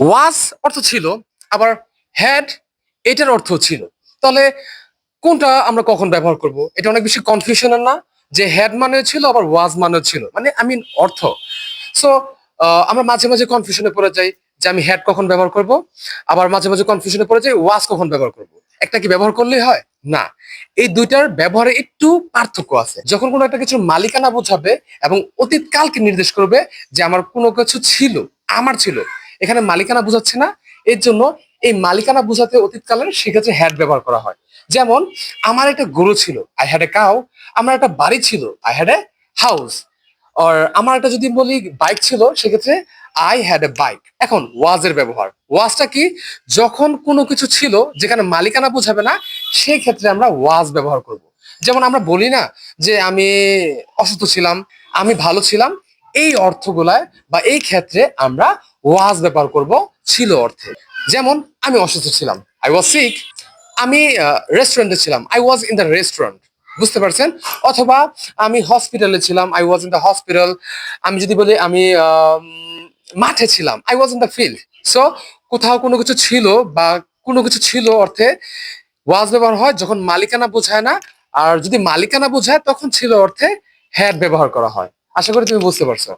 ওয়াজ অর্থ ছিল, আবার হ্যাড এটার অর্থ ছিল। তাহলে কোনটা আমরা কখন ব্যবহার করব? এটা অনেক বেশি কনফিউশনের না, যে হ্যাড মানে ছিল আবার ওয়াজ মানে ছিল, মানে অর্থ। সো আমরা মাঝে মাঝে কনফিউশনে পড়ে যাই যে আমি হ্যাড কখন ব্যবহার করব, আবার মাঝে মাঝে কনফিউশনে পড়ে যাই ওয়াজ কখন ব্যবহার করব। একটা কি ব্যবহার করলেই হয়? না, এই দুইটার ব্যবহারে একটু পার্থক্য আছে। যখন কোনো একটা কিছুর মালিকানা বোঝাবে এবং অতীত কালকে নির্দেশ করবে যে আমার কোনো কিছু ছিল, আমার ছিল, এখানে মালিকানা বোঝাচ্ছে না, এর জন্য এই মালিকানা বোঝাতে অতীতকালের সেক্ষেত্রে হ্যাড ব্যবহার করা হয়। যেমন আমার একটা গরু ছিল, আই হ্যাড এ কাউ। আমার একটা বাড়ি ছিল, আই হ্যাড এ হাউস। আর আমার একটা যদি বলি বাইক ছিল, সেক্ষেত্রে আই হ্যাড এ বাইক। এখন ওয়াজের ব্যবহার, ওয়াজটা কি? যখন কোনো কিছু ছিল যেখানে মালিকানা বোঝাবে না, সেই ক্ষেত্রে আমরা ওয়াজ ব্যবহার করব। যেমন আমরা বলি না যে আমি অসুস্থ ছিলাম, আমি ভালো ছিলাম, এই অর্থগুলায় বা এই ক্ষেত্রে আমরা ওয়াজ ব্যবহার করব ছিল অর্থে। যেমন আমি অসুস্থ ছিলাম, আই ওয়াজ সিক। আমি রেস্টুরেন্টে ছিলাম, I was in the restaurant. বুঝতে পারছেন? অথবা আমি হসপিটালে ছিলাম, I was in the hospital. আমি যদি বলি আমি মাঠে ছিলাম, I was in the field. So কোথাও কোনো কিছু ছিল বা কোনো কিছু ছিল অর্থে ওয়াজ ব্যবহার হয় যখন মালিকানা বোঝায় না। আর যদি মালিকানা বোঝায় তখন ছিল অর্থে হ্যাড ব্যবহার করা হয়। আশা করি তুমি বুঝতে পারছো।